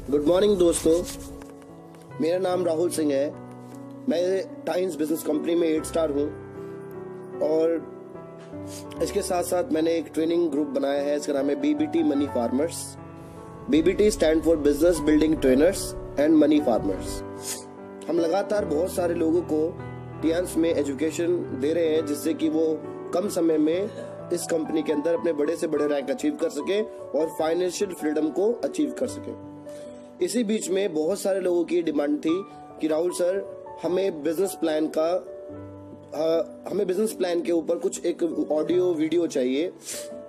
Good morning दोस्तों, मेरा नाम राहुल सिंह है। मैं टाइम्स बिजनेस कंपनी में 8 स्टार हूँ और इसके साथ साथ मैंने एक ट्रेनिंग ग्रुप बनाया है। इसका नाम है BBT money farmers. BBT stand for business building trainers and money farmers. हम लगातार बहुत सारे लोगों को टियान्स में एजुकेशन दे रहे हैं जिससे कि वो कम समय में इस कंपनी के अंदर अपने बड़े से बड़े रैंक अचीव कर सके और फाइनेंशियल फ्रीडम को अचीव कर सके। इसी बीच में बहुत सारे लोगों की डिमांड थी कि राहुल सर, हमें बिजनेस प्लान के ऊपर कुछ एक ऑडियो वीडियो चाहिए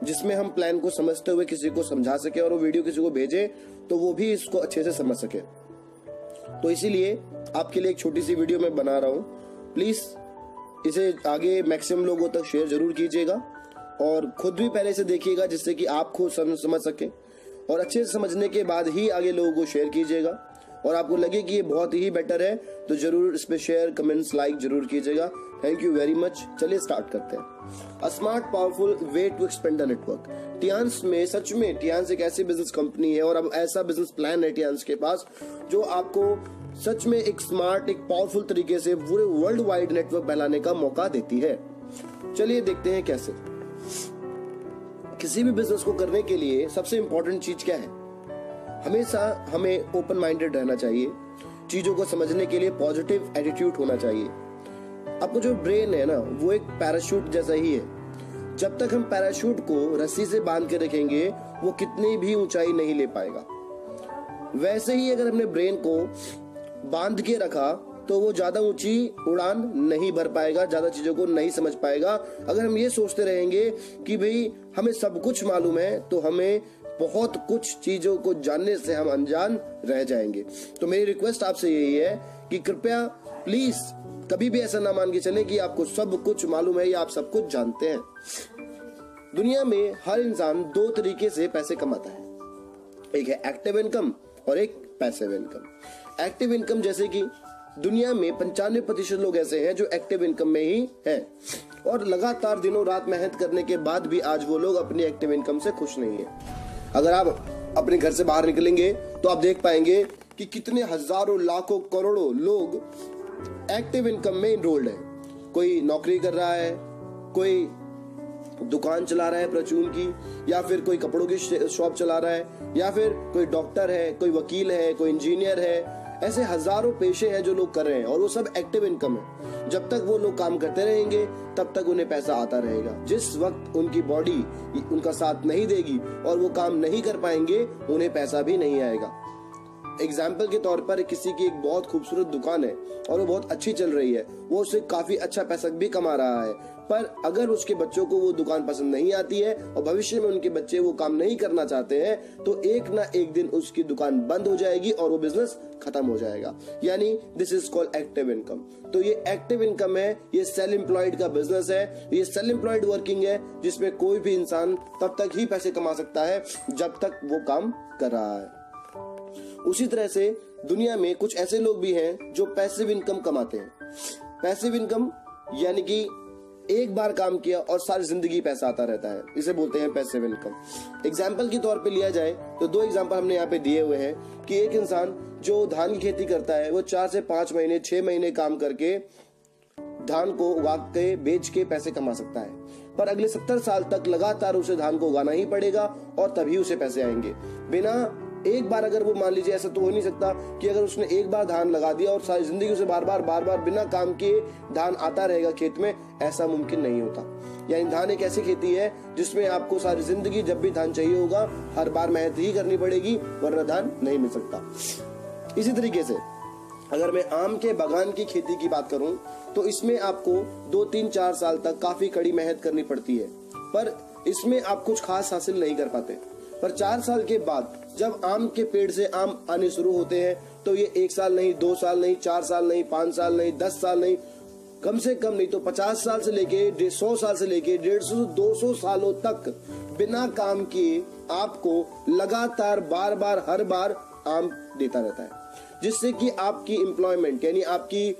जिसमें हम प्लान को समझते हुए किसी को समझा सके और वो वीडियो किसी को भेजे तो वो भी इसको अच्छे से समझ सके। तो इसीलिए आपके लिए एक छोटी सी वीडियो मैं बना रहा हूँ। प्लीज इसे आगे मैक्सिमम लोगों तक शेयर जरूर कीजिएगा और खुद भी पहले से देखिएगा जिससे कि आप खुद समझ सके और अच्छे से समझने के बाद ही आगे लोगों को शेयर कीजिएगा। और आपको लगे कि ये बहुत ही बेटर है तो जरूर इस पे शेयर, कमेंट्स, लाइक जरूर कीजिएगा। Thank you very much. चलिए स्टार्ट करते हैं। A smart powerful way to expand the network. Tiens में सच में टियान्स एक ऐसी बिजनेस कंपनी है और अब ऐसा बिजनेस प्लान है टियान्स के पास जो आपको सच में एक स्मार्ट, एक पावरफुल तरीके से पूरे वर्ल्ड वाइड नेटवर्क फैलाने का मौका देती है। चलिए देखते हैं कैसे। किसी भी बिजनेस को करने के लिए सबसे इंपॉर्टेंट चीज क्या है? हमेशा हमें ओपन माइंडेड रहना चाहिए। चीजों को समझने के लिए पॉजिटिव एटीट्यूड होना चाहिए। आपको जो ब्रेन है ना, वो एक पैराशूट जैसा ही है। जब तक हम पैराशूट को रस्सी से बांध के रखेंगे वो कितनी भी ऊंचाई नहीं ले पाएगा। वैसे ही अगर हमने ब्रेन को बांध के रखा तो वो ज्यादा ऊंची उड़ान नहीं भर पाएगा, ज्यादा चीजों को नहीं समझ पाएगा। अगर हम ये सोचते रहेंगे कि भाई हमें सब कुछ मालूम है तो हमें बहुत कुछ चीजों को जानने से हम अनजान रह जाएंगे। तो मेरी रिक्वेस्ट आपसे यही है कि कृपया प्लीज कभी भी ऐसा ना मान के चले कि आपको सब कुछ मालूम है या आप सब कुछ जानते हैं। दुनिया में हर इंसान 2 तरीके से पैसे कमाता है। एक है एक्टिव इनकम और एक पैसिव इनकम। एक्टिव इनकम जैसे कि दुनिया में 95% लोग ऐसे हैं जो एक्टिव इनकम में ही हैं और लगातार दिनों रात मेहनत करने के बाद भी आज वो लोग अपनी एक्टिव इनकम से खुश नहीं है। अगर आप अपने घर से बाहर निकलेंगे तो आप देख पाएंगे कि कितने हजारों, लाखों, करोड़ों लोग एक्टिव इनकम में इनरोल्ड है। कोई नौकरी कर रहा है, कोई दुकान चला रहा है परचून की, या फिर कोई कपड़ों की शॉप चला रहा है, या फिर कोई डॉक्टर है, कोई वकील है, कोई इंजीनियर है। ऐसे हजारों पेशे हैं जो लोग कर रहे हैं और वो सब एक्टिव इनकम है। जब तक वो लोग काम करते रहेंगे तब तक उन्हें पैसा आता रहेगा। जिस वक्त उनकी बॉडी उनका साथ नहीं देगी और वो काम नहीं कर पाएंगे, उन्हें पैसा भी नहीं आएगा। एग्जाम्पल के तौर पर किसी की एक बहुत खूबसूरत दुकान है और वो बहुत अच्छी चल रही है, वो उससे काफी अच्छा पैसा भी कमा रहा है, पर अगर उसके बच्चों को वो दुकान पसंद नहीं आती है और भविष्य में उनके बच्चे वो काम नहीं करना चाहते हैं तो एक ना एक दिन उसकी दुकान बंद हो जाएगी और वो बिजनेस खत्म हो जाएगा। यानी this is called active income. तो ये एक्टिव इनकम है, ये सेल्फ एम्प्लॉयड का बिजनेस है, ये सेल्फ एम्प्लॉयड वर्किंग है जिसमें कोई भी इंसान तब तक ही पैसे कमा सकता है जब तक वो काम कर रहा है। उसी तरह से दुनिया में कुछ ऐसे लोग भी हैं जो पैसिव इनकम कमाते हैं। पैसिव इनकम यानी कि एक बार काम किया और सारी जिंदगी पैसा आता रहता है, इसे बोलते हैं पैसिव इनकम। एग्जाम्पल के तौर पे लिया जाए तो 2 एग्जाम्पल हमने यहाँ पे दिए हुए हैं कि एक इंसान जो धान की खेती करता है वो 4 से 5 महीने, 6 महीने काम करके धान को उगा के बेच के पैसे कमा सकता है, पर अगले 70 साल तक लगातार उसे धान को उगाना ही पड़ेगा और तभी उसे पैसे आएंगे। बिना एक बार, अगर वो मान लीजिए, ऐसा तो हो नहीं सकता कि अगर उसने एक बार धान लगा दिया और सारी जिंदगी उसे बार बार बिना काम किए धान आता रहेगा खेत में, ऐसा मुमकिन नहीं होता। यानी धान एक ऐसी खेती है जिसमें आपको सारी जिंदगी जब भी धान चाहिए होगा हर बार मेहनत ही करनी पड़ेगी, वरना धान नहीं मिल सकता। इसी तरीके से अगर मैं आम के बागान की खेती की बात करूं तो इसमें आपको 2, 3, 4 साल तक काफी कड़ी मेहनत करनी पड़ती है, पर इसमें आप कुछ खास हासिल नहीं कर पाते। पर 4 साल के बाद जब आम के पेड़ से आम आने शुरू होते हैं तो ये 1 साल नहीं, 2 साल नहीं, 4 साल नहीं, 5 साल नहीं, 10 साल नहीं, कम से कम नहीं तो 50 साल से लेके 100 साल से लेके 150 200 सालों तक बिना काम किए आपको लगातार बार हर बार आम देता रहता है, जिससे कि आपकी एम्प्लॉयमेंट यानी आपकी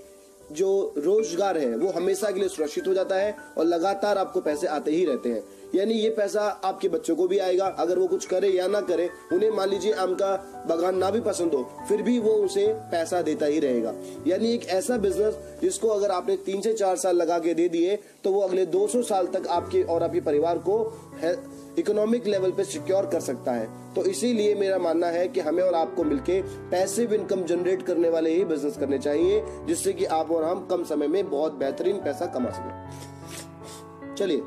जो रोजगार है वो हमेशा के लिए सुरक्षित हो जाता है और लगातार आपको पैसे आते ही रहते हैं। यानी ये पैसा आपके बच्चों को भी आएगा, अगर वो कुछ करे या ना करे, उन्हें मान लीजिए आम का बागान ना भी पसंद हो, फिर भी वो उसे पैसा देता ही रहेगा। यानी एक ऐसा बिजनेस जिसको अगर आपने 3 से 4 साल लगा के दे दिए तो वो अगले 200 साल तक आपके और आपके परिवार को इकोनॉमिक लेवल पे सिक्योर कर सकता है। तो इसीलिए मेरा मानना है कि हमें और आपको मिलके पैसिव इनकम जनरेट करने वाले ही बिजनेस करने चाहिए, जिससे कि आप और हम कम समय में बहुत बेहतरीन पैसा कमा सकें। चलिए,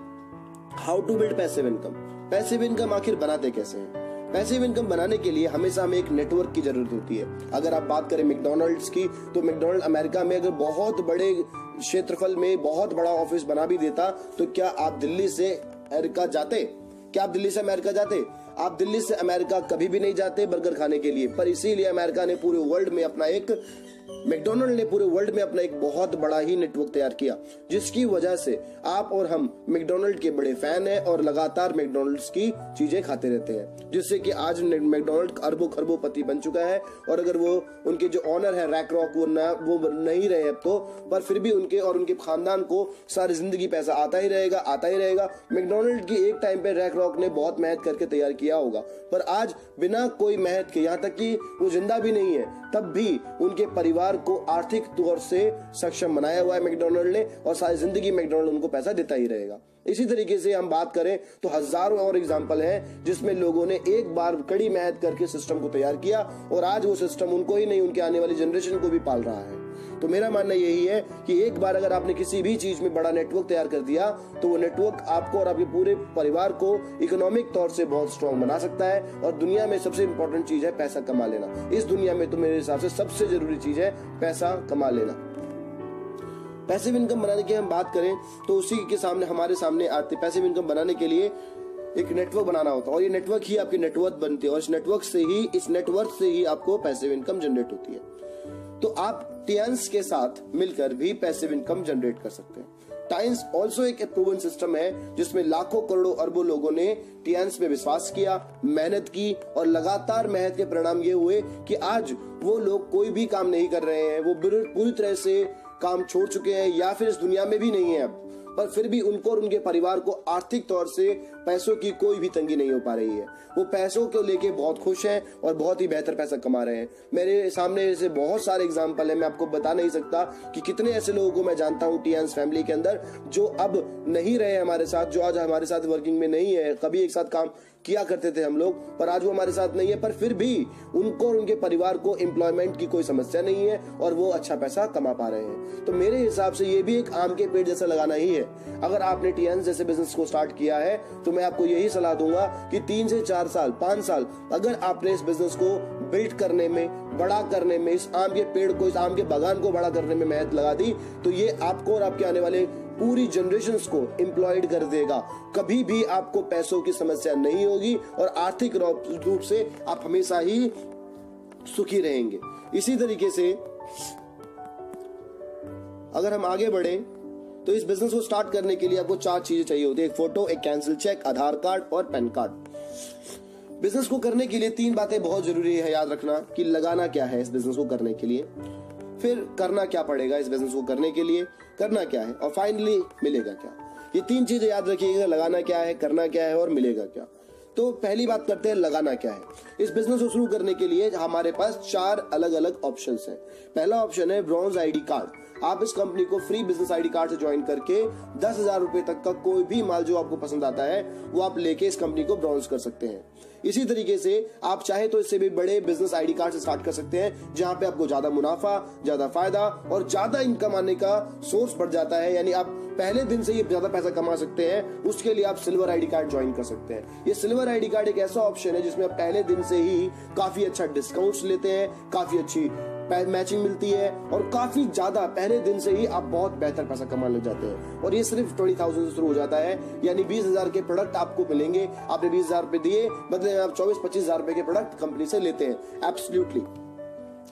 how to build passive income. Passive income आखिर बनाते कैसे हैं? पैसिव इनकम बनाने के लिए हमेशा हमें एक नेटवर्क की जरूरत होती है। अगर आप बात करें मैकडॉनल्ड्स की, तो मैकडॉनल्ड अमेरिका में अगर बहुत बड़े क्षेत्रफल में बहुत बड़ा ऑफिस बना भी देता, तो क्या आप दिल्ली से अमेरिका जाते? क्या आप दिल्ली से अमेरिका जाते? आप दिल्ली से अमेरिका कभी भी नहीं जाते बर्गर खाने के लिए। पर इसीलिए अमेरिका ने पूरे वर्ल्ड में अपना एक मैकडॉनल्ड ने पूरे वर्ल्ड में अपना एक बहुत बड़ा ही नेटवर्क तैयार किया, जिसकी वजह से आप और हम मैकडॉनल्ड के बड़े फैन हैं और लगातार मैकडॉनल्ड्स की चीजें खाते रहते हैं, जिससे कि आज मैकडॉनल्ड अरबों खरबोपति बन चुका है। और अगर वो उनके जो ऑनर है रैक रॉक वो नहीं रहे अब तो, पर फिर भी उनके और उनके खानदान को सारी जिंदगी पैसा आता ही रहेगा। मैकडॉनल्ड की एक टाइम पे रैक रॉक ने बहुत मेहनत करके तैयार किया होगा, पर आज बिना कोई मेहनत के, यहाँ तक कि वो जिंदा भी नहीं है, तब भी उनके परिवार को आर्थिक तौर से सक्षम बनाया हुआ है मैकडॉनल्ड ने, और सारी जिंदगी मैकडॉनल्ड उनको पैसा देता ही रहेगा। इसी तरीके से हम बात करें तो हजारों और एग्जांपल हैं जिसमें लोगों ने एक बार कड़ी मेहनत करके सिस्टम को तैयार किया, और आज वो सिस्टम उनको ही नहीं, उनके आने वाली जनरेशन को भी पाल रहा है। तो मेरा मानना यही है कि एक बार अगर आपने किसी भी चीज में बड़ा नेटवर्क तैयार कर दिया, तो वो नेटवर्क आपको और आपके पूरे परिवार को इकोनॉमिक तौर से बहुत स्ट्रांग बना सकता है। और दुनिया में सबसे इंपॉर्टेंट चीज है पैसा कमा लेना। इस दुनिया में तो मेरे हिसाब से सबसे जरूरी चीज है पैसा कमा लेना। पैसिव इनकम बनाने की हम बात करें तो उसी के सामने हमारे सामने आते, पैसिव इनकम बनाने के लिए एक नेटवर्क बनाना होता है, और ये नेटवर्क ही आपकी नेटवर्क बनती है, और इस नेटवर्क से ही आपको पैसिव इनकम जनरेट होती है। तो आप टियंस के साथ मिलकर भी पैसिव इनकम जनरेट कर सकते हैं। टियंस ऑल्सो एक प्रूवन सिस्टम है जिसमें लाखों करोड़ों अरबों लोगों ने टियंस में विश्वास किया, मेहनत की, और लगातार मेहनत के परिणाम ये हुए कि आज वो लोग कोई भी काम नहीं कर रहे हैं, वो पूरी तरह से काम छोड़ चुके हैं या फिर इस दुनिया में भी नहीं है अब, पर फिर भी उनको और उनके परिवार को आर्थिक तौर से पैसों की कोई भी तंगी नहीं हो पा रही है। वो पैसों को लेके बहुत खुश हैं और बहुत ही बेहतर पैसा कमा रहे हैं। मेरे सामने ऐसे बहुत सारे एग्जांपल हैं, मैं आपको बता नहीं सकता कि कितने ऐसे लोगों को मैं जानता हूँ टियंस फैमिली के अंदर जो अब नहीं रहे हमारे साथ, जो आज हमारे साथ वर्किंग में नहीं है। कभी एक साथ काम किया करते थे हम लोग, पर आज वो हमारे साथ नहीं है, पर फिर भी उनको और उनके परिवार को एम्प्लॉयमेंट की कोई समस्या नहीं है और वो अच्छा पैसा कमा पा रहे हैं। तो मेरे हिसाब से ये भी एक आम के पेड़ जैसा लगाना ही है। अगर आपने टियंस जैसे बिजनेस को स्टार्ट किया है तो मैं आपको यही सलाह दूंगा कि 3 से 4 साल 5 साल अगर आपने इस बिजनेस को बिल्ड करने में, बड़ा करने में, इस आम के पेड़ को, इस आम के बागान को बड़ा करने में मेहनत लगा दी, तो ये आपको और आपके आने वाले पूरी जनरेशंस को एम्प्लॉयड कर देगा। कभी भी आपको पैसों की समस्या नहीं होगी और आर्थिक रूप से आप हमेशा ही सुखी रहेंगे। इसी तरीके से अगर हम आगे बढ़े तो इस बिजनेस को स्टार्ट करने के लिए आपको 4 चीजें चाहिए होती है: एक फोटो, एक कैंसिल चेक, आधार कार्ड और पैन कार्ड। बिजनेस को करने के लिए 3 बातें बहुत जरूरी है याद रखना कि लगाना क्या है इस बिजनेस को करने के लिए, फिर करना क्या पड़ेगा इस बिजनेस को करने के लिए, करना क्या है, और फाइनली मिलेगा क्या। ये 3 चीजें याद रखिएगा, लगाना क्या है, करना क्या है और मिलेगा क्या। तो पहली बात करते हैं लगाना क्या है। इस बिजनेस को शुरू करने के लिए हमारे पास 4 अलग अलग ऑप्शंस हैं। पहला ऑप्शन है ब्रॉन्ज आईडी कार्ड। आप इस कंपनी को फ्री बिजनेस आईडी कार्ड से ज्वाइन करके 10,000 रुपए तक का कोई भी माल जो आपको पसंद आता है वो आप लेके इस कंपनी को ब्राउज कर सकते हैं। इसी तरीके से आप चाहे तो इससे भी बड़े बिजनेस आईडी कार्ड से स्टार्ट कर सकते हैं, जहां पे आपको ज्यादा मुनाफा, ज्यादा फायदा और ज्यादा इनकम आने का सोर्स बढ़ जाता है। यानी आप पहले दिन से ही ज्यादा पैसा कमा सकते हैं। उसके लिए आप सिल्वर आईडी कार्ड ज्वाइन कर सकते हैं। ये सिल्वर आईडी कार्ड एक ऐसा ऑप्शन है जिसमें आप पहले दिन से ही काफी अच्छा डिस्काउंट्स लेते हैं, काफी अच्छी मैचिंग मिलती है और काफी ज्यादा पहले दिन से ही आप बहुत बेहतर पैसा कमाने लग जाते हैं। और ये सिर्फ 20,000 से शुरू हो जाता है, यानी 20,000 के प्रोडक्ट आपको मिलेंगे। आपने 20,000 रुपए दिए, बदले में आप 24-25,000 रुपए के प्रोडक्ट कंपनी से लेते हैं। एब्सोल्युटली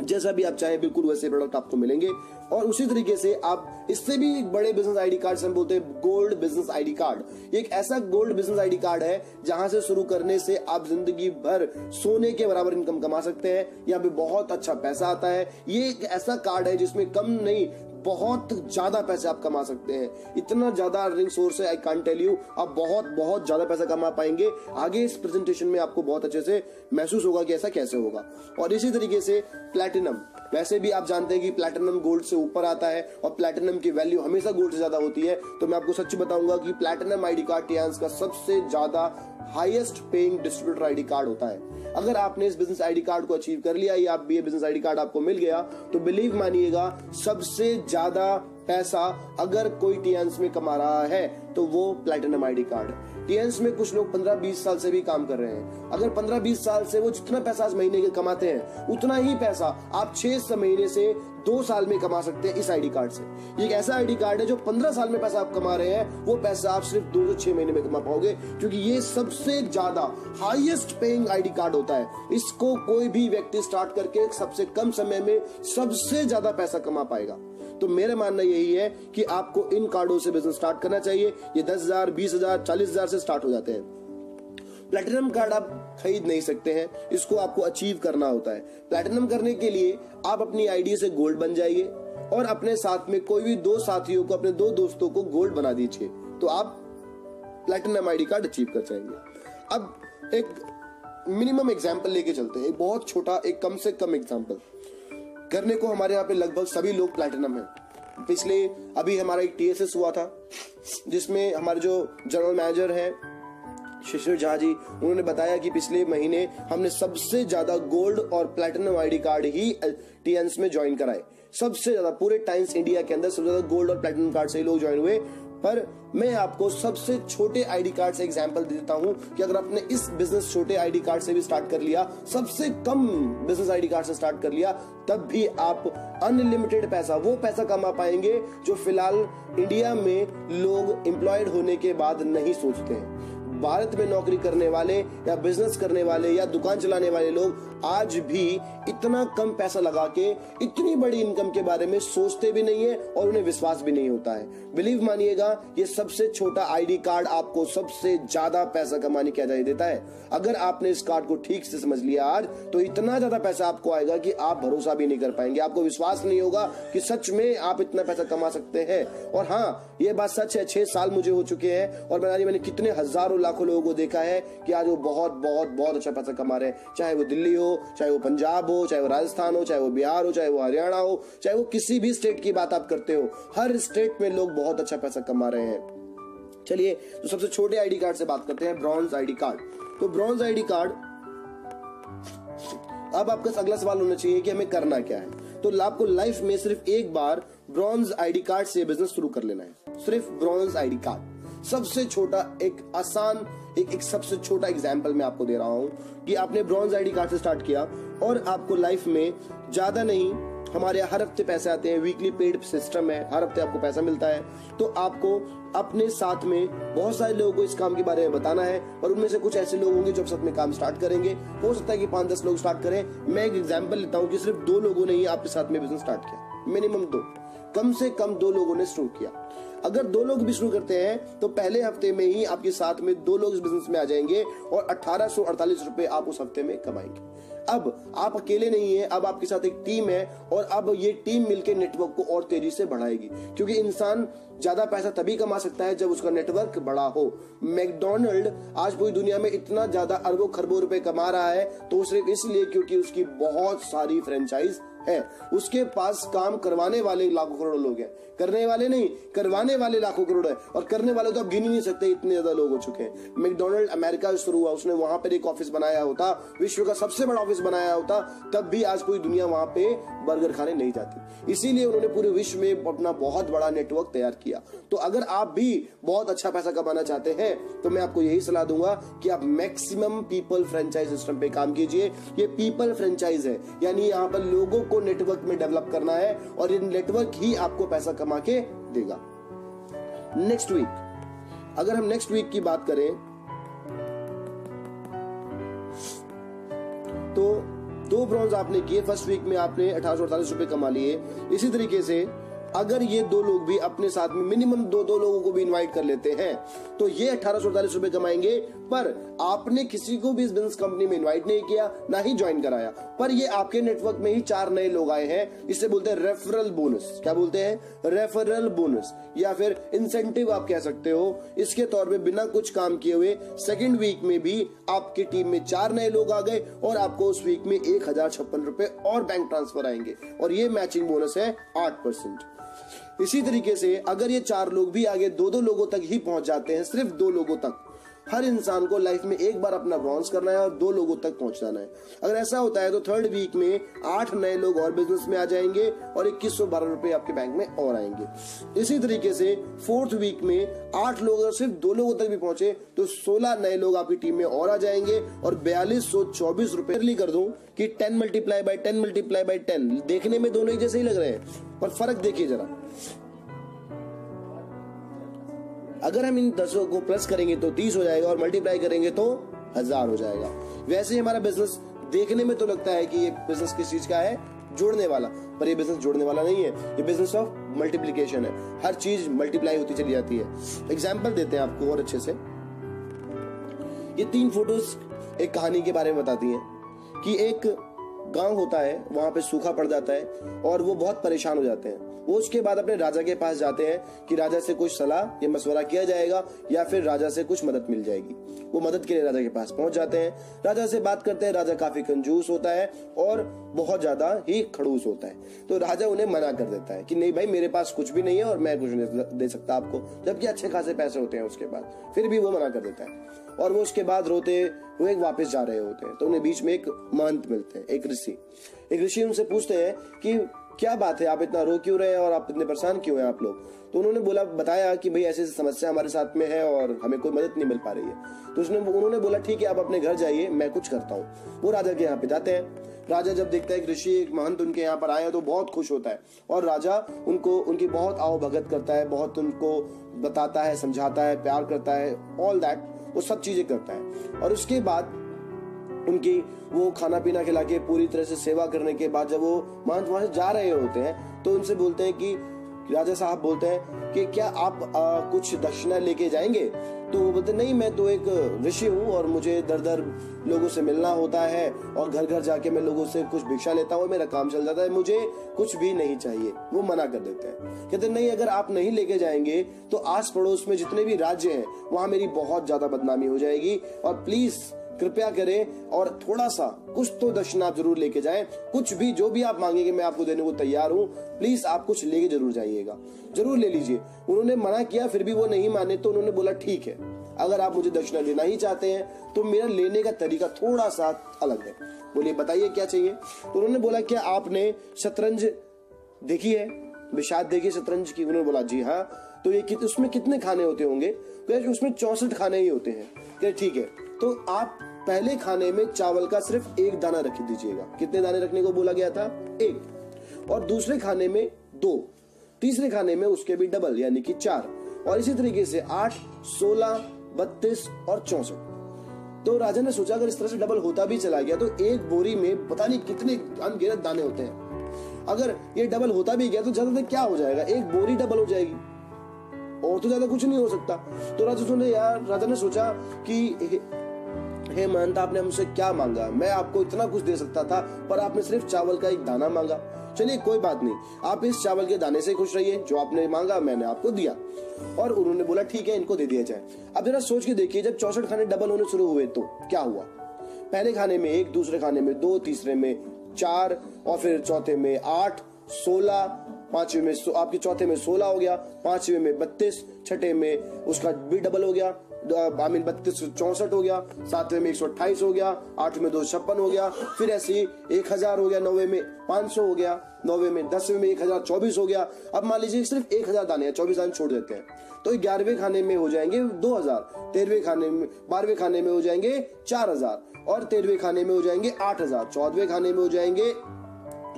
जैसा भी आप चाहें बिल्कुल वैसे प्रोडक्ट आपको मिलेंगे। और उसी तरीके से आप इससे भी एक बड़े बिजनेस आईडी कार्ड हम बोलते हैं गोल्ड बिजनेस आईडी कार्ड। एक ऐसा गोल्ड बिजनेस आईडी कार्ड है जहां से शुरू करने से आप जिंदगी भर सोने के बराबर इनकम कमा सकते हैं। यहाँ पे बहुत अच्छा पैसा आता है। ये एक ऐसा कार्ड है जिसमें कम नहीं बहुत ज्यादा पैसे आप कमा सकते हैं। इतना ज्यादा अर्निंग सोर्स है, आई कांट टेल यू। आप बहुत बहुत ज्यादा पैसा कमा पाएंगे। आगे इस प्रेजेंटेशन में आपको बहुत अच्छे से महसूस होगा कि ऐसा कैसे होगा। और इसी तरीके से प्लैटिनम, वैसे भी आप जानते हैं कि प्लैटिनम गोल्ड से ऊपर आता है और प्लैटिनम की वैल्यू हमेशा गोल्ड से ज्यादा होती है। तो मैं आपको सच बताऊंगा कि प्लैटिनम आईडी कार्ड टियांस का सबसे ज्यादा highest paying distributor ID card होता है। अगर आपने इस बिजनेस आईडी कार्ड को अचीव कर लिया या ये बिजनेस आईडी कार्ड आपको मिल गया तो बिलीव मानिएगा सबसे ज्यादा पैसा अगर कोई टियांस में कमा रहा है तो वो प्लैटिनम आईडी कार्ड है। टियांस में कुछ लोग 15-20 साल से भी काम कर रहे हैं। अगर 15-20 साल से वो जितना पैसा आज महीने के कमाते हैं उतना ही पैसा आप 6 महीने से 2 साल में कमा सकते हैं इस आईडी कार्ड से। ये एक ऐसा आईडी कार्ड है जो 15 साल में पैसा आप कमा रहे हैं वो पैसा आप सिर्फ 2 से 6 महीने में कमा पाओगे, क्योंकि ये सबसे ज्यादा हाईएस्ट पेइंग आईडी कार्ड होता है। इसको कोई भी व्यक्ति स्टार्ट करके सबसे कम समय में सबसे ज्यादा पैसा कमा पाएगा। तो मेरा मानना यही है कि आपको इन कार्डों से बिजनेस स्टार्ट करना चाहिए। ये 10,000, 20,000, 40,000 से स्टार्ट हो जाते हैं। प्लैटिनम कार्ड आप खरीद नहीं सकते हैं, इसको आपको अचीव करना होता है। प्लैटिनम करने के लिए आप अपनी आईडी से गोल्ड बन जाइए और अपने साथ में कोई भी 2 साथियों को, अपने 2 दोस्तों को गोल्ड बना दीजिए, तो आप प्लैटिनम आईडी कार्ड अचीव कर जाएंगे। अब एक मिनिमम एग्जाम्पल लेके चलते हैं, एक बहुत छोटा, एक कम से कम एग्जाम्पल करने को। हमारे यहाँ पे लगभग सभी लोग प्लैटिनम है। पिछले अभी हमारा एक TSS हुआ था जिसमें हमारे जो जनरल मैनेजर हैं शिशिर झा जी, उन्होंने बताया कि पिछले महीने हमने सबसे ज्यादा गोल्ड और प्लैटिनम आईडी कार्ड ही टियांस में ज्वाइन कराए। सबसे ज्यादा पूरे टाइम्स इंडिया के अंदर सबसे ज्यादा गोल्ड और प्लैटिनम कार्ड से ही लोग ज्वाइन हुए। पर मैं आपको सबसे छोटे आईडी कार्ड से एग्जांपल देता हूं कि अगर आपने इस बिजनेस छोटे आईडी कार्ड से भी स्टार्ट कर लिया, सबसे कम बिजनेस आईडी कार्ड से स्टार्ट कर लिया, तब भी आप अनलिमिटेड पैसा, वो पैसा कमा पाएंगे जो फिलहाल इंडिया में लोग एम्प्लॉयड होने के बाद नहीं सोचते हैं। भारत में नौकरी करने वाले या बिजनेस करने वाले या दुकान चलाने वाले लोग आज भी इतना कम पैसा लगा के इतनी बड़ी इनकम के बारे में सोचते भी नहीं है और उन्हें विश्वास भी नहीं होता है। बिलीव मानिएगा, ये सबसे छोटा आईडी कार्ड आपको सबसे ज्यादा पैसा कमाने की आजादी देता है। अगर आपने इस कार्ड को ठीक से समझ लिया आज, तो इतना ज्यादा पैसा आपको आएगा कि आप भरोसा भी नहीं कर पाएंगे। आपको विश्वास नहीं होगा कि सच में आप इतना पैसा कमा सकते हैं। और हाँ, ये बात सच है, 6 साल मुझे हो चुके हैं और मैंने कितने हजारों लाखों लोगों को देखा है कि आज वो बहुत बहुत बहुत अच्छा पैसा कमा रहे हैं। चाहे वो दिल्ली हो, चाहे वो पंजाब हो, चाहे वो राजस्थान हो, चाहे वो बिहार हो, चाहे वो हरियाणा हो, चाहे वो किसी भी स्टेट की बात आप करते हो, हर स्टेट में लोग बहुत अच्छा पैसा कमा रहे हैं। चलिए, तो सबसे छोटे आईडी कार्ड से बात करते हैं, ब्रॉन्ज आईडी कार्ड। तो ब्रॉन्ज आईडी कार्ड, अब आपका अगला सवाल होना चाहिए कि हमें करना क्या है। तो आपको लाइफ में सिर्फ एक बार ब्रॉन्ज आईडी कार्ड से बिजनेस शुरू कर लेना है। सिर्फ ब्रॉन्ज आईडी कार्ड, सबसे छोटा, एक आसान, एक सबसे छोटा एग्जाम्पल मैं आपको दे रहा हूं कि आपने ब्रॉन्ज आईडी कार्ड से स्टार्ट किया और आपको लाइफ में ज्यादा नहीं, हमारे हर हफ्ते पैसे आते हैं, वीकली पेड सिस्टम है, हर हफ्ते आपको पैसा मिलता है। तो आपको अपने साथ में बहुत सारे लोगों को इस काम के बारे में बताना है और उनमें से कुछ ऐसे लोग होंगे जो साथ में काम स्टार्ट करेंगे। हो सकता है कि 5-10 लोग स्टार्ट करें। मैं एक एग्जाम्पल लेता हूं कि सिर्फ 2 लोगों ने ही आपके साथ में बिजनेस स्टार्ट किया, मिनिमम 2, कम से कम 2 लोगों ने शुरू किया। अगर 2 लोग भी शुरू करते हैं तो पहले हफ्ते में ही आपके साथ में 2 लोग इस बिजनेस में आ जाएंगे और 1848 रुपए आप उस हफ्ते में कमाएंगे। अब आप अकेले नहीं है, अब आपके साथ एक टीम है और अब ये टीम मिलकर नेटवर्क को और तेजी से बढ़ाएगी, क्योंकि इंसान ज्यादा पैसा तभी कमा सकता है जब उसका नेटवर्क बड़ा हो। मैकडॉनल्ड आज पूरी दुनिया में इतना ज्यादा अरबों खरबों रुपए कमा रहा है तो सिर्फ इसलिए क्योंकि उसकी बहुत सारी फ्रेंचाइज है। उसके पास काम करवाने वाले लाखों करोड़ों लोग हैं, करने वाले नहीं, करवाने वाले लाखों करोड़ है, और करने वाले तो आप गिन ही नहीं सकते, इतने ज्यादा लोग हो चुके हैं। मैकडॉनल्ड अमेरिका से शुरू हुआ, उसने वहां पर एक ऑफिस बनाया होता, विश्व का सबसे बड़ा ऑफिस बनाया होता, तब भी आज पूरी दुनिया वहां पे बर्गर खाने नहीं जाती। इसीलिए उन्होंने पूरे विश्व में अपना बहुत बड़ा नेटवर्क तैयार किया। तो अगर आप भी बहुत अच्छा पैसा कमाना चाहते हैं तो मैं आपको यही सलाह दूंगा कि आप मैक्सिमम पीपल फ्रेंचाइज सिस्टम पे काम कीजिए। ये पीपल फ्रेंचाइज है, यानी यहाँ पर लोगों को नेटवर्क में डेवलप करना है और ये नेटवर्क ही आपको पैसा कमा के देगा। नेक्स्ट वीक, अगर हम नेक्स्ट वीक की बात करें तो 2 ब्रॉन्ज आपने किए, फर्स्ट वीक में आपने 1848 रुपए कमा लिए। इसी तरीके से अगर ये दो लोग भी अपने साथ में मिनिमम दो लोगों को भी इनवाइट कर लेते हैं तो ये 1848 रुपए कमाएंगे। पर आपने किसी को भी इस बिजनेस कंपनी में इनवाइट नहीं किया, ना ही ज्वाइन कराया, पर ये आपके नेटवर्क में ही 4 नए लोग आए हैं। इसे बोलते हैं रेफरल बोनस। क्या बोलते हैं? रेफरल बोनस, या फिर इंसेंटिव आप कह सकते हो। इसके तौर पे बिना कुछ काम किए हुए सेकेंड वीक में भी आपकी टीम में 4 नए लोग आ गए और आपको उस वीक में 1056 रुपए और बैंक ट्रांसफर आएंगे, और ये मैचिंग बोनस है 8%। इसी तरीके से अगर ये 4 लोग भी आगे 2 लोगों तक ही पहुंच जाते हैं, सिर्फ 2 लोगों तक। हर इंसान को लाइफ में एक बार अपना ब्रॉन्ज करना है और 2 लोगों तक पहुंच जाना है। अगर ऐसा होता है तो थर्ड वीक में 8 नए लोग और बिजनेस में आ जाएंगे और 2112 रुपए आपके बैंक में और आएंगे। इसी तरीके से फोर्थ वीक में 8 लोग अगर सिर्फ 2 लोगों तक भी पहुंचे तो 16 नए लोग आपकी टीम में और आ जाएंगे और 4224 रुपए कर दूं कि 10 मल्टीप्लाई बाय 10 मल्टीप्लाई बाय 10। देखने में दोनों एक जैसे ही लग रहे हैं, पर फर्क देखिए जरा। अगर हम इन 10 को प्लस करेंगे तो 30 हो जाएगा और मल्टीप्लाई करेंगे तो 1000 हो जाएगा। वैसे ही हमारा बिजनेस देखने में तो लगता है कि ये बिजनेस किस चीज का है, जोड़ने वाला, पर ये बिजनेस जोड़ने वाला नहीं है। ये बिजनेस ऑफ मल्टीप्लिकेशन है। हर चीज मल्टीप्लाई होती चली जाती है। एग्जाम्पल देते हैं आपको और अच्छे से। ये 3 फोटोज एक कहानी के बारे में बताती हैं कि एक गांव होता है, वहां पे सूखा पड़ जाता है और वो बहुत परेशान हो जाते हैं। वो उसके बाद अपने राजा के पास जाते हैं कि राजा से कुछ सलाह या मशवरा किया जाएगा या फिर राजा से कुछ मदद मिल जाएगी। वो मदद के लिए राजा के पास पहुंच जाते हैं, राजा से बात करते हैं। राजा काफी कंजूस होता है और बहुत ज्यादा ही खड़ूस होता है, तो राजा उन्हें मना कर देता है कि नहीं भाई, मेरे पास कुछ भी नहीं है और मैं कुछ नहीं दे सकता आपको, जबकि अच्छे खासे पैसे होते हैं उसके बाद। फिर भी वो मना कर देता है और वो उसके बाद रोते हुए वापस जा रहे होते हैं। तो उन्हें बीच में एक महंत मिलते हैं, एक ऋषि उनसे पूछते हैं कि क्या बात है, आप इतना रो क्यों रहे हैं और आप इतने परेशान क्यों हैं आप लोग। तो उन्होंने बताया कि भाई ऐसी समस्या हमारे साथ में है और हमें कोई मदद नहीं मिल पा रही है। तो उन्होंने बोला ठीक है, आप अपने घर जाइए, मैं कुछ करता हूँ। वो राजा के यहाँ पे जाते हैं। राजा जब देखता है कि ऋषि एक महंत उनके यहाँ पर आया तो बहुत खुश होता है और राजा उनकी बहुत आओ भगत करता है, बहुत उनको बताता है, समझाता है, प्यार करता है, ऑल दैट, वो सब चीजें करता है। और उसके बाद उनकी वो खाना पीना खिला के पूरी तरह से सेवा करने के बाद जब वो महंत वहां से जा रहे होते हैं तो उनसे बोलते हैं कि राजा साहब बोलते हैं कि क्या आप कुछ दक्षिणा लेके जाएंगे। तो वो बोलते नहीं, मैं तो एक ऋषि हूँ और मुझे दर दर लोगों से मिलना होता है और घर घर जाके मैं लोगों से कुछ भिक्षा लेता हूँ, मेरा काम चल जाता है, मुझे कुछ भी नहीं चाहिए। वो मना कर देते हैं, कहते नहीं, अगर आप नहीं लेके जाएंगे तो आस पड़ोस में जितने भी राज्य हैं वहां मेरी बहुत ज्यादा बदनामी हो जाएगी और प्लीज कृपया करें और थोड़ा सा कुछ तो दक्षिणा आप जरूर लेके जाएं। कुछ भी, जो भी आप मांगेंगे मैं आपको देने को तैयार हूँ, प्लीज आप कुछ लेके जरूर जाइएगा, जरूर ले लीजिए। उन्होंने मना किया, फिर भी वो नहीं माने तो उन्होंने बोला ठीक है, अगर आप मुझे दक्षिणा लेना ही चाहते हैं तो मेरा लेने का तरीका थोड़ा सा अलग है। बोलिए बताइए क्या चाहिए। तो उन्होंने बोला क्या आपने शतरंज देखी है, विशाद देखी शतरंज की। उन्होंने बोला जी हाँ। तो ये उसमें कितने खाने होते होंगे। तो उसमें 64 खाने ही होते हैं। ठीक है, तो आप पहले खाने में चावल का सिर्फ 1 दाना रख दीजिएगा। कितने दाने रखने को बोला गया था? 1। और दूसरे खाने में 2, तीसरे खाने में उसके भी डबल यानी कि 4, और इसी तरीके से 8, 16, 32 और 64। तो राजा ने सोचा अगर इस तरह से डबल होता भी चला गया तो एक बोरी में पता नहीं कितने अनगिनत दाने होते हैं। अगर ये डबल होता भी गया तो ज्यादा क्या हो जाएगा, एक बोरी डबल हो जाएगी और तो ज्यादा कुछ नहीं हो सकता। तो राजा ने सोचा कि हे महंत, आपने हमसे क्या मांगा, मैं आपको इतना कुछ दे सकता था पर आपने सिर्फ चावल का 1 दाना मांगा। चलिए कोई बात नहीं, आप इस चावल के दाने से खुश रहिए, जो आपने मांगा मैंने आपको दिया। और उन्होंने बोला ठीक है, इनको दे दिया जाए। अब जरा सोच के देखिए, जब 64 खाने डबल होने शुरू हुए तो क्या हुआ। पहले खाने में 1, दूसरे खाने में 2, तीसरे में 4 और फिर चौथे में 8, 16, पांचवे में आपके चौथे में 16 हो गया, पांचवे में 32, छठे में उसका भी डबल हो गया, 32 64 हो गया, सातवें में 128 हो गया, 8वें में 256 हो गया, फिर ऐसे ही 1000 हो गया, 9वें में 500 हो गया, 9वें में 10वें में 1024 हो गया। अब मान लीजिए सिर्फ 1000 दाने हैं, 24 दाने छोड़ देते हैं तो 11वें खाने में हो जाएंगे 2000, 13वें खाने में 12वें खाने में हो जाएंगे 4000 और 13वें खाने में हो जाएंगे 8000, 14वें खाने में हो जाएंगे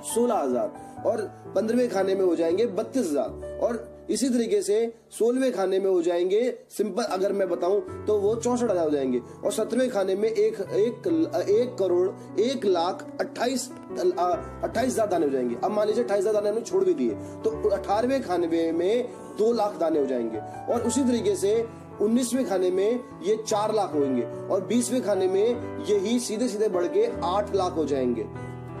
16000 और 15वें खाने में हो जाएंगे 32000 और इसी तरीके से 16वें खाने में हो जाएंगे, सिंपल अगर मैं बताऊं तो वो 64,000 हो जाएंगे। और 17वें खाने में 1,28,28,000 दाने हो जाएंगे। अब मान लीजिए 28,000 दाने हमने छोड़ भी दिए तो 18वें खाने में 2 लाख दाने हो जाएंगे। और उसी तरीके से 19वें खाने में ये 4 लाख होंगे और 20वें खाने में यही सीधे सीधे बढ़ के 8 लाख हो जाएंगे।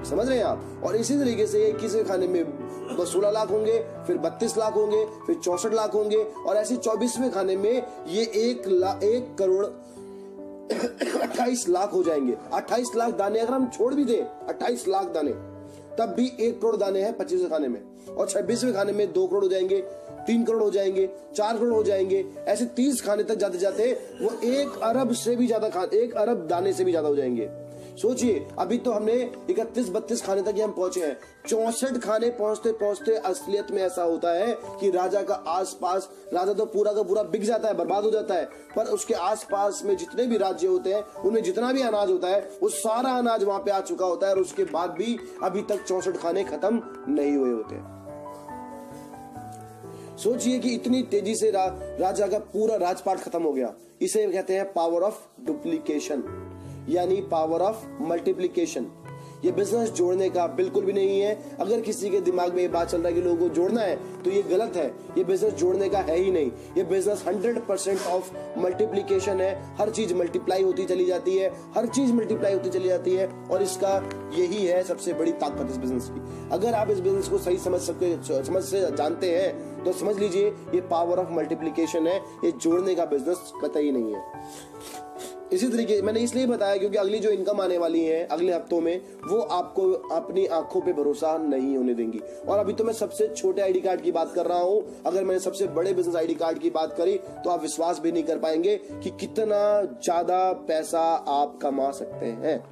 समझ रहे हैं आप? और इसी तरीके से 21वें खाने में 16 लाख होंगे, फिर 32 लाख होंगे, फिर 64 लाख होंगे और ऐसे 24वें खाने में ये 1,28 लाख हो जाएंगे। 28 लाख दाने अगर हम छोड़ भी दें, 28 लाख दाने, तब भी 1 करोड़ दाने हैं 25वें खाने में। और 26वें खाने में 2 करोड़ हो जाएंगे, 3 करोड़ हो जाएंगे, 4 करोड़ हो जाएंगे। ऐसे 30 खाने तक जाते जाते वो 1 अरब से भी ज्यादा 1 अरब दाने से भी ज्यादा हो जाएंगे। सोचिए, अभी तो हमने 31-32 खाने तक हम पहुंचे हैं। 64 खाने पहुंचते पहुंचते असलियत में ऐसा होता है कि राजा का आसपास, राजा तो पूरा का पूरा बिक जाता है, बर्बाद हो जाता है, पर उसके आसपास में जितने भी राज्य होते हैं उनमें जितना भी अनाज होता है वो सारा अनाज वहां पे आ चुका होता है और उसके बाद भी अभी तक 64 खाने खत्म नहीं हुए होते हैं। सोचिए कि इतनी तेजी से राजा का पूरा राजपाट खत्म हो गया। इसे कहते हैं पावर ऑफ डुप्लीकेशन, यानी पावर ऑफ मल्टीप्लिकेशन। ये बिजनेस जोड़ने का बिल्कुल भी नहीं है। अगर किसी के दिमाग में ये बात चल रहा है कि लोगों को जोड़ना है तो ये गलत है। ये बिजनेस जोड़ने का है ही नहीं। ये बिजनेस 100% ऑफ मल्टीप्लिकेशन है। हर चीज मल्टीप्लाई होती चली जाती है, हर चीज मल्टीप्लाई होती चली जाती है और इसका यही है सबसे बड़ी ताकत इस बिजनेस की। अगर आप इस बिजनेस को सही समझ से जानते हैं तो समझ लीजिए ये पावर ऑफ मल्टीप्लिकेशन है। ये जोड़ने का बिजनेस कतई नहीं है। इसी तरीके मैंने इसलिए बताया क्योंकि अगली जो इनकम आने वाली है अगले हफ्तों में, वो आपको अपनी आंखों पे भरोसा नहीं होने देंगी। और अभी तो मैं सबसे छोटे आईडी कार्ड की बात कर रहा हूं। अगर मैंने सबसे बड़े बिजनेस आईडी कार्ड की बात करी तो आप विश्वास भी नहीं कर पाएंगे कि कितना ज्यादा पैसा आप कमा सकते हैं।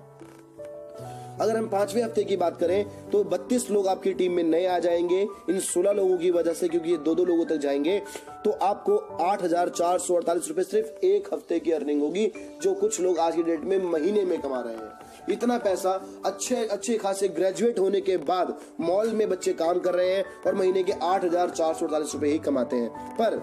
अगर हम 5वें हफ्ते की बात करें तो 32 लोग आपकी टीम में नए आ जाएंगे इन 16 लोगों की वजह से, क्योंकि ये 2-2 लोगों तक जाएंगे। तो आपको 8,448 रुपए सिर्फ एक हफ्ते की अर्निंग होगी, जो कुछ लोग आज की डेट में महीने में कमा रहे हैं। इतना पैसा अच्छे खासे ग्रेजुएट होने के बाद मॉल में बच्चे काम कर रहे हैं और महीने के 8,448 रुपए ही कमाते हैं। पर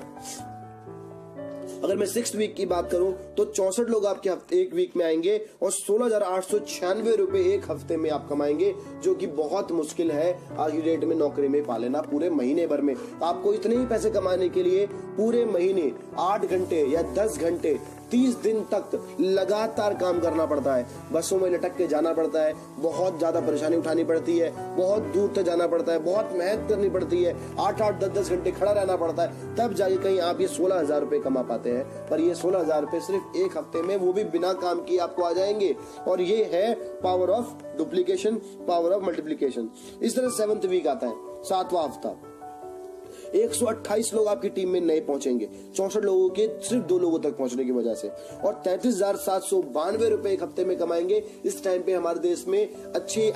अगर मैं 6th वीक की बात करूं तो 64 लोग आपके हफ्ते एक वीक में आएंगे और 16,896 रुपए एक हफ्ते में आप कमाएंगे, जो कि बहुत मुश्किल है आज की डेट में नौकरी में पा लेना पूरे महीने भर में। आपको इतने ही पैसे कमाने के लिए पूरे महीने 8 घंटे या 10 घंटे 30 दिन तक लगातार काम करना पड़ता है। बसों में लटक के जाना पड़ता है, बहुत ज्यादा परेशानी उठानी पड़ती है, बहुत दूर तक जाना पड़ता है, बहुत मेहनत करनी पड़ती है, 8-8 10-10 घंटे खड़ा रहना पड़ता है, तब जाके कहीं आप ये 16,000 रुपए कमा पाते हैं। पर ये 16,000 रुपए सिर्फ एक हफ्ते में, वो भी बिना काम किए आपको आ जाएंगे। और ये है power of duplication, power of multiplication. इस तरह 7th वीक आता है, 7वां हफ्ता। 128 लोग आपकी टीम में नए पहुंचेंगे 64 लोगों के सिर्फ 2 लोगों तक पहुंचने की वजह से, और 33,792 रुपए एक हफ्ते में कमाएंगे। इस टाइम पे हमारे देश में अच्छे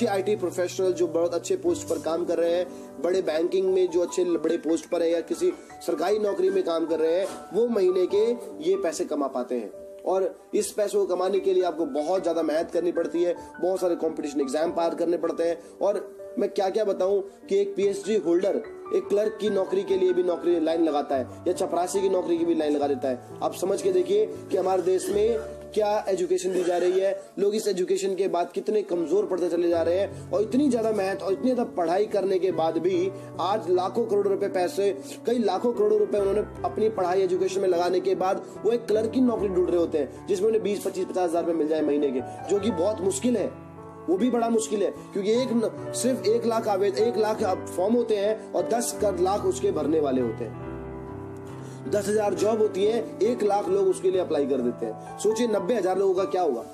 आईटी प्रोफेशनल जो बहुत अच्छे पोस्ट पर काम कर रहे हैं, बड़े बैंकिंग में जो अच्छे बड़े पोस्ट पर है या किसी सरकारी नौकरी में काम कर रहे हैं, वो महीने के ये पैसे कमा पाते हैं। और इस पैसों को कमाने के लिए आपको बहुत ज्यादा मेहनत करनी पड़ती है, बहुत सारे कंपटीशन एग्जाम पार करने पड़ते हैं। और मैं क्या क्या बताऊं कि एक पीएचडी होल्डर एक क्लर्क की नौकरी के लिए भी नौकरी लाइन लगाता है या चपरासी की नौकरी की भी लाइन लगा देता है। आप समझ के देखिए कि हमारे देश में क्या एजुकेशन दी जा रही है, लोग इस एजुकेशन के बाद कितने कमजोर पड़ते चले जा रहे हैं। और इतनी ज्यादा मेहनत और इतनी ज्यादा पढ़ाई करने के बाद भी आज लाखों करोड़ रुपए पैसे, कई लाखों करोड़ रुपए उन्होंने अपनी पढ़ाई एजुकेशन में लगाने के बाद वो एक क्लर्क की नौकरी ढूंढ रहे होते हैं जिसमें उन्हें 20-25-50 हजार रुपए मिल जाए महीने के, जो कि बहुत मुश्किल है। वो भी बड़ा मुश्किल है क्योंकि सिर्फ 1 लाख फॉर्म होते हैं और 10 लाख उसके भरने वाले होते हैं। 10,000 जॉब होती है, 1 लाख लोग उसके लिए अप्लाई कर देते हैं। सोचिए 90,000 लोगों का क्या होगा।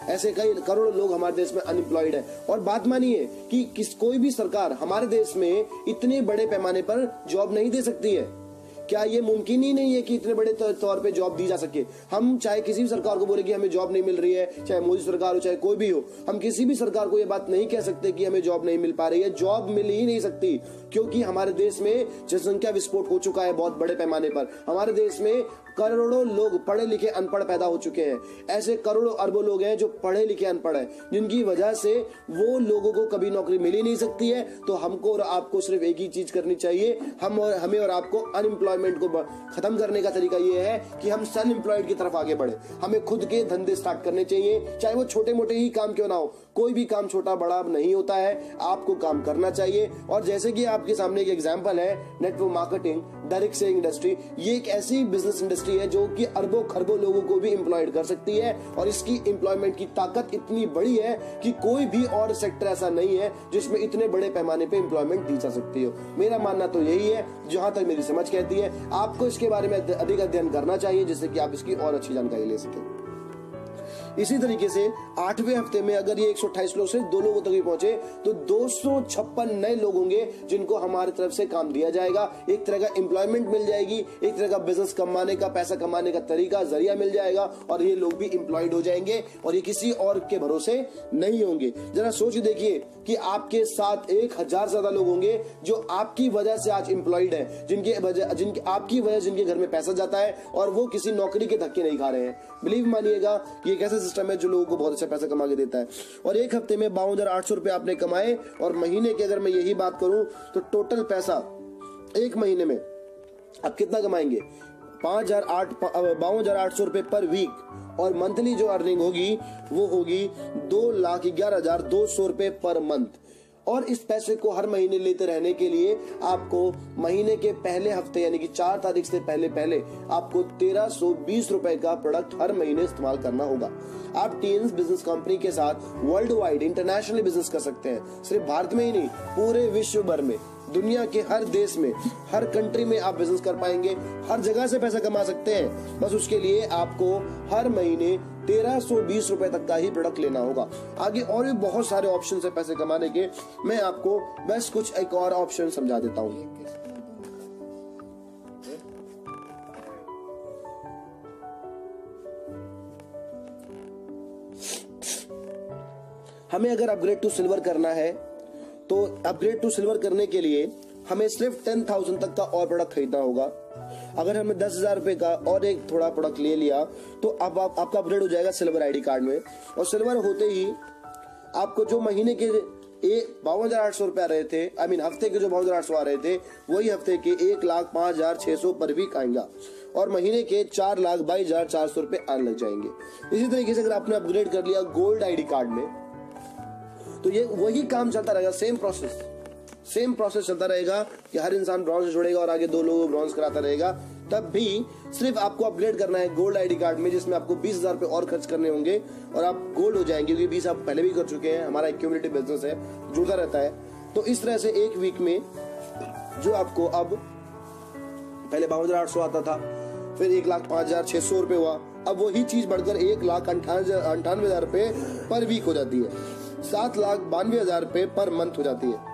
ऐसे कई करोड़ लोग हमारे देश में अनएम्प्लॉयड है। और बात मानिए कि कोई भी सरकार हमारे देश में इतने बड़े पैमाने पर जॉब नहीं दे सकती है। क्या ये मुमकिन ही नहीं है कि इतने बड़े तौर पे जॉब दी जा सके? हम चाहे किसी भी सरकार को बोले कि हमें जॉब नहीं मिल रही है, चाहे मोदी सरकार हो चाहे कोई भी हो, हम किसी भी सरकार को ये बात नहीं कह सकते कि हमें जॉब नहीं मिल पा रही है। जॉब मिल ही नहीं सकती, क्योंकि हमारे देश में जनसंख्या विस्फोट हो चुका है बहुत बड़े पैमाने पर। हमारे देश में करोड़ों लोग पढ़े लिखे अनपढ़ पैदा हो चुके हैं। ऐसे करोड़ों अरबों लोग हैं जो पढ़े लिखे अनपढ़ हैं, जिनकी वजह से वो लोगों को कभी नौकरी मिल ही नहीं सकती है। तो हमको और आपको सिर्फ एक ही चीज करनी चाहिए, हमें और आपको अनएम्प्लॉयमेंट को खत्म करने का तरीका ये है कि हम सेल्फ एम्प्लॉयड की तरफ आगे बढ़े। हमें खुद के धंधे स्टार्ट करने चाहिए, चाहे वो छोटे मोटे ही काम क्यों ना हो। कोई भी काम छोटा बड़ा नहीं होता है, आपको काम करना चाहिए। और जैसे कि आपके सामने एक एग्जांपल है network marketing, direct selling industry, ये एक ऐसी बिजनेस इंडस्ट्री है जो कि अरबों खरबों लोगों को भी एम्प्लॉयड कर सकती है। और इसकी एम्प्लॉयमेंट की ताकत इतनी बड़ी है कि कोई भी और सेक्टर ऐसा नहीं है जिसमें इतने बड़े पैमाने पे एम्प्लॉयमेंट दी जा सकती हो। मेरा मानना तो यही है, जहां तक मेरी समझ कहती है। आपको इसके बारे में अधिक अध्ययन करना चाहिए, जिससे कि आप इसकी और अच्छी जानकारी ले सकें। इसी तरीके से 8वें हफ्ते में अगर ये 128 लोग से 2 लोगों तक ही पहुंचे तो 256 नए लोग होंगे जिनको हमारी तरफ से काम दिया जाएगा। एक तरह का एम्प्लॉयमेंट मिल जाएगी, एक तरह का बिजनेस कमाने का, पैसा कमाने का तरीका, जरिया मिल जाएगा और ये लोग भी एम्प्लॉयड हो जाएंगे और ये किसी और के भरोसे नहीं होंगे। जरा सोच देखिए कि आपके साथ 1000 से ज्यादा लोग होंगे जो आपकी वजह से आज एम्प्लॉयड है, आपकी वजह जिनके घर में पैसा जाता है और वो किसी नौकरी के धक्के नहीं खा रहे हैं। बिलीव मानिएगा, ये कैसे सिस्टम है जो लोगों को बहुत अच्छा पैसा कमा के देता है। और एक हफ्ते में 52,800 रुपए आपने कमाए और महीने की अगर मैं यही बात करूं तो टोटल पैसा एक महीने में आप कितना कमाएंगे? 52,800 रुपए पर वीक। और मंथली जो अर्निंग होगी वो होगी 2,11,200 रुपए पर मंथ। और इस पैसे को हर महीने लेते रहने के लिए आपको महीने के पहले हफ्ते यानी कि 4 तारीख से पहले आपको 1320 रुपए का प्रोडक्ट हर महीने इस्तेमाल करना होगा। आप टीन्स बिजनेस कंपनी के साथ वर्ल्ड वाइड इंटरनेशनली बिजनेस कर सकते हैं। सिर्फ भारत में ही नहीं, पूरे विश्व भर में, दुनिया के हर देश में, हर कंट्री में आप बिजनेस कर पाएंगे, हर जगह से पैसा कमा सकते हैं। बस उसके लिए आपको हर महीने 1320 रुपए तक का ही प्रोडक्ट लेना होगा। आगे और भी बहुत सारे ऑप्शन है पैसे कमाने के, मैं आपको बस कुछ एक और ऑप्शन समझा देता हूँ। हमें अगर अपग्रेड टू सिल्वर करना है तो अपग्रेड टू सिल्वर करने के लिए हमें सिर्फ 10,000 तक का और प्रोडक्ट खरीदना होगा। अगर हमने 10,000 रुपए का और एक थोड़ा प्रोडक्ट ले लिया तो अब आपका अपग्रेड हो जाएगा सिल्वर आईडी कार्ड में। और सिल्वर होते ही आपको जो महीने के 52,800 रुपए आ रहे थे, हफ्ते के जो 52,800 आ रहे थे, वही हफ्ते के 1,05,600 पर वीक आएगा और महीने के 4,22,400 रुपए आने लग जाएंगे। इसी तरीके से अगर आपने अपग्रेड कर लिया गोल्ड आईडी कार्ड में तो ये वही काम चलता रहेगा, सेम प्रोसेस चलता रहेगा कि हर इंसान ब्रॉन्ज से जुड़ेगा और आगे 2 लोगों को ब्रॉन्ज कराता रहेगा। तब भी सिर्फ आपको अपग्रेड करना है गोल्ड आईडी कार्ड में, जिसमें आपको 20,000 रुपए और खर्च करने होंगे और आप गोल्ड हो जाएंगे, क्योंकि 20 आप पहले भी कर चुके हैं। हमारा एक क्यूमुलेटिव बिजनेस है, जुड़ता रहता है। तो इस तरह से एक वीक में जो आपको अब पहले 52,800 आता था, फिर 1,05,600 रुपए हुआ, अब वही चीज बढ़कर 1,98,000 रुपए पर वीक हो जाती है, 7,92,000 रुपए पर मंथ हो जाती है।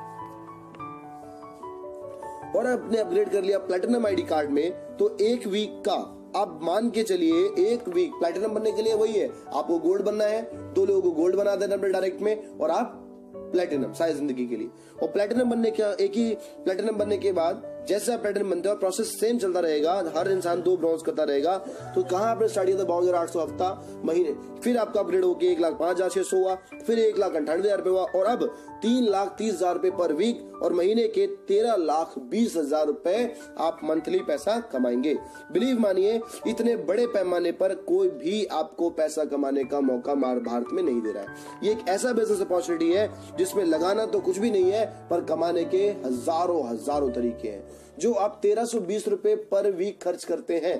और आपने अपग्रेड कर लिया प्लैटिनम आईडी कार्ड में तो एक वीक का आप मान के चलिए, एक वीक प्लैटिनम बनने के लिए वही है, आपको गोल्ड बनना है, 2 लोगों को गोल्ड बना देना अपने डायरेक्ट में और आप प्लैटिनम सारी जिंदगी के लिए। और प्लैटिनम बनने के एक ही प्लैटिनम बनने के बाद जैसे आप प्लैटिनम बनते हो प्रोसेस सेम चलता रहेगा, हर इंसान 2 ब्रॉन्ज करता रहेगा। तो कहां आपने स्टार्ट किया था 52,800 हफ्ता महीने, फिर आपका अपग्रेड होकर 1,05,600 हुआ, फिर 1,98,000 रुपए हुआ और अब 3,30,000 रुपए पर वीक और महीने के 13,20,000 रुपए आप मंथली पैसा कमाएंगे। बिलीव मानिए, इतने बड़े पैमाने पर कोई भी आपको पैसा कमाने का मौका भारत में नहीं दे रहा है। ये एक ऐसा बिजनेस अपॉर्चुनिटी है जिसमें लगाना तो कुछ भी नहीं है, पर कमाने के हजारों तरीके हैं। जो आप 1320 रुपए पर वीक खर्च करते हैं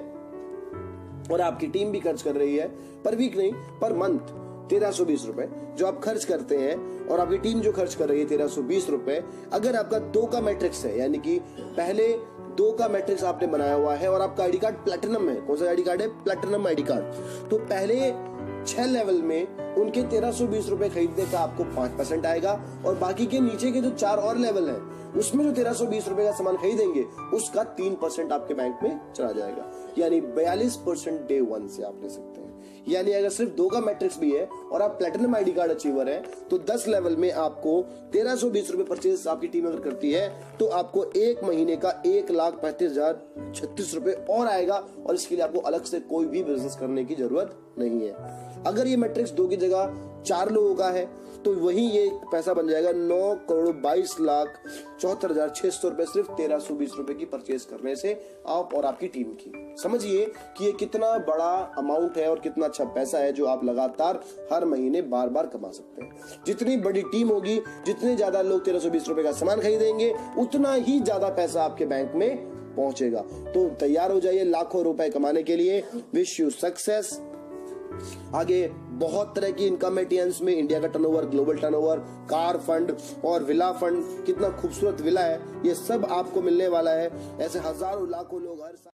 और आपकी टीम भी खर्च कर रही है, पर वीक नहीं पर मंथ 1320 रुपए जो आप खर्च करते हैं और आपकी टीम जो खर्च कर रही है 1320 रुपए। अगर आपका 2 का मैट्रिक्स है, यानी कि पहले 2 का मैट्रिक्स आपने बनाया हुआ है और आपका आईडी कार्ड प्लैटिनम है, कौन सा आईडी कार्ड है? Platinum ID card. तो पहले 6 लेवल में उनके 1320 रुपए खरीदने का आपको 5% आएगा, और बाकी के नीचे के जो 4 और लेवल हैं उसमें जो 1320 रुपए का सामान खरीदेंगे उसका 3% आपके बैंक में चला जाएगा, यानी 42% डे 1 से आप ले सकते हैं। यानी अगर सिर्फ 2 का मैट्रिक्स भी है और आप प्लेटिनम आईडी कार्ड अचीवर हैं तो 10 लेवल में आपको 1320 रुपए परचेज आपकी टीम अगर करती है तो आपको एक महीने का 1,35,036 रुपए और आएगा, और इसके लिए आपको अलग से कोई भी बिजनेस करने की जरूरत नहीं है। अगर ये मैट्रिक्स 2 की जगह 4 लोगों का है तो वही ये पैसा बन जाएगा 9,22,74,600 रुपए सिर्फ 1320 रुपए की परचेज करने से आप और आपकी टीम की। समझिए कि ये कितना बड़ा अमाउंट है और कितना अच्छा पैसा है जो आप लगातार हर महीने बार बार कमा सकते हैं। जितनी बड़ी टीम होगी, जितने ज्यादा लोग 1320 रुपए का सामान खरीदेंगे, उतना ही ज्यादा पैसा आपके बैंक में पहुंचेगा। तो तैयार हो जाइए लाखों रुपए कमाने के लिए। Wish you success. आगे बहुत तरह की इनकम है टीएन्स में, इंडिया का turnover, global turnover, car fund और विला फंड, कितना खूबसूरत विला है, ये सब आपको मिलने वाला है। ऐसे हजारों लाखों लोग हर साल